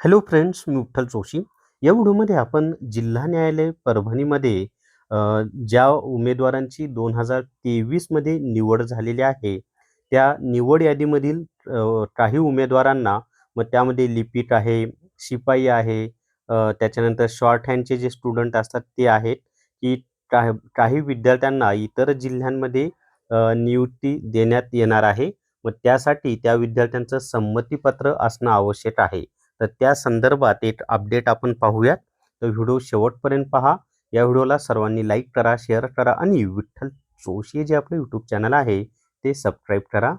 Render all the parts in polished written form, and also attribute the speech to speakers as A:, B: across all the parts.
A: Hello friends, मी विठ्ठल जोशी. या व्हिडिओमध्ये आपण जिल्हा न्यायालय परभणीमध्ये अ, ज्या उमेदवारांची 2023 मध्ये निवड झालेली आहे, त्या निवड यादीमधील काही उमेदवारांना मग त्यामध्ये लिपिक आहे, शिपाई आहे, त्याच्यानंतर शॉर्ट हँडचे जे स्टुडंट असतात ते आहेत, की काही विद्यार्थ्यांना इतर जिल्ह्यांमध्ये नियुक्ती देण्यात येणार आहे. मग त्यासाठी त्या विद्यार्थ्यांचं संमतीपत्र असणं आवश्यक आहे. तर त्या संदर्भात एक अपडेट आपण पाहूयात. तर व्हिडिओ शेवटपर्यंत पहा. या व्हिडिओला सर्वांनी लाईक करा, शेअर करा आणि विठ्ठल जोशी जे आपलं यूट्यूब चॅनल आहे ते सबस्क्राईब करा.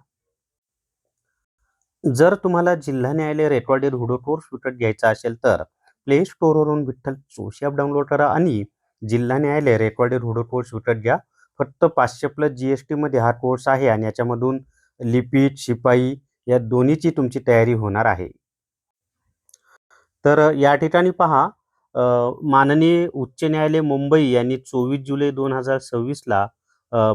A: जर तुम्हाला जिल्हा न्यायालय रेकॉर्डेड व्हिडिओ कोर्स विकत घ्यायचा असेल तर प्ले स्टोअरवरून विठ्ठल जोशी ॲप डाउनलोड करा आणि जिल्हा न्यायालय रेकॉर्डेड व्हिडिओ कोर्स विकत घ्या. फक्त 500+ GST मध्ये हा कोर्स आहे आणि याच्यामधून लिपिक, शिपाई या दोन्हीची तुमची तयारी होणार आहे. तर या ठिकाणी पहा, माननीय उच्च न्यायालय मुंबई यांनी 24 जुलै 2026ला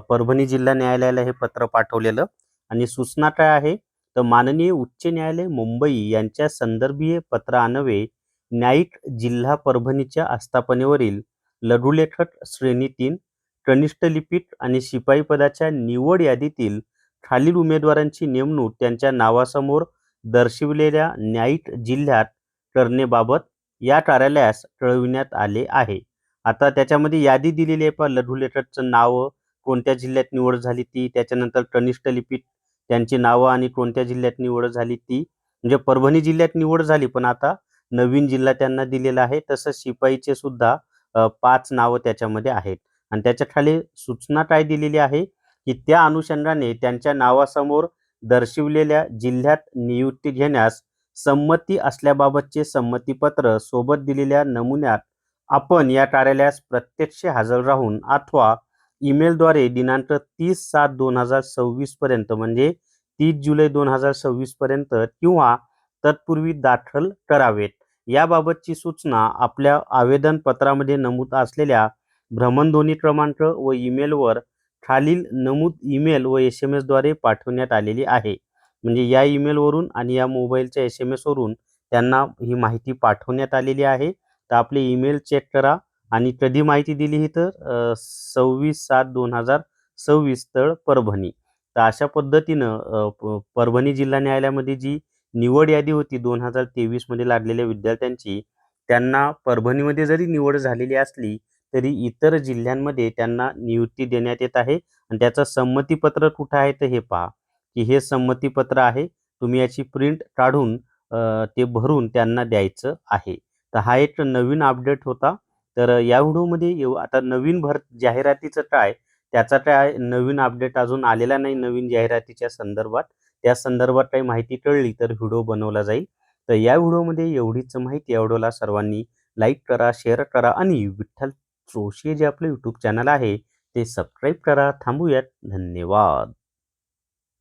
A: परभणी जिल्हा न्यायालयाला हे पत्र पाठवलेलं आणि सूचना काय आहे, तर माननीय उच्च न्यायालय मुंबई यांच्या संदर्भीय पत्रान्वये न्यायिक जिल्हा परभणीच्या आस्थापनेवरील लघुलेखक श्रेणी 3 कनिष्ठ लिपिक आणि शिपाई पदाच्या निवड यादीतील खालील उमेदवारांची नेमणूक त्यांच्या नावासमोर दर्शविलेल्या न्यायिक जिल्ह्यात करण्याबाबत या कार्यालयास कळविण्यात आले आहे. आता त्याच्यामध्ये यादी दिलेली आहे पहा, लघुलेखकचं नाव, कोणत्या जिल्ह्यात निवड झाली ती, त्याच्यानंतर कनिष्ठ लिपिक त्यांची नावं आणि कोणत्या जिल्ह्यात निवड झाली ती. म्हणजे परभणी जिल्ह्यात निवड झाली, पण आता नवीन जिल्हा त्यांना दिलेला आहे. तसंच शिपाईचे सुद्धा 5 नावं त्याच्यामध्ये आहेत आणि त्याच्या खाली सूचना काय दिलेली आहे, की त्या अनुषंगाने त्यांच्या नावासमोर दर्शविलेल्या जिल्ह्यात नियुक्ती घेण्यास संमती असल्याबाबतचे संमतीपत्र सोबत दिलेल्या नमुन्यात आपण या कार्यालयास प्रत्यक्ष हजर राहून अथवा ईमेलद्वारे दिनांक 30/7/2026 पर्यंत म्हणजे 30 जुलै 2026 पर्यंत किंवा तत्पूर्वी दाखल करावेत. याबाबतची सूचना आपल्या आवेदनपत्रामध्ये नमूद असलेल्या भ्रमणध्वनी क्रमांक व ईमेलवर खालील नमूद ईमेल व SMS द्वारे पाठवण्यात आलेली आहे. म्हणजे या ईमेलवरून आणि या मोबाईलच्या SMS वरून त्यांना ही माहिती पाठवण्यात आलेली आहे. तर आपले ईमेल चेक करा आणि कधी माहिती दिली ही तर 26/7/2026 स्थळ परभणी. तर अशा पद्धतीनं परभणी जिल्हा न्यायालयामध्ये जी निवड यादी होती 2023 मध्ये लागलेल्या विद्यार्थ्यांची, त्यांना परभणीमध्ये जरी निवड झालेली असली तरी इतर जिल्ह्यांमध्ये त्यांना नियुक्ती देण्यात येत आहे आणि त्याचं संमतीपत्र कुठं आहे तर हे पहा, की हे संमतीपत्र आहे. तुम्ही याची प्रिंट काढून ते भरून त्यांना द्यायचं आहे. तर हा एक नवीन अपडेट होता. तर या व्हिडिओमध्ये आता नवीन जाहिरातीचं काय, त्याचा काय नवीन अपडेट अजून आलेला नाही नवीन जाहिरातीच्या संदर्भात. त्या संदर्भात काही माहिती कळली तर व्हिडिओ बनवला जाईल. तर या व्हिडिओमध्ये एवढीच माहिती. या व्हिडिओला सर्वांनी लाईक करा, शेअर करा आणि विठ्ठल जोशी जे आपलं यूट्यूब चॅनल आहे ते सबस्क्राईब करा. थांबूयात. धन्यवाद.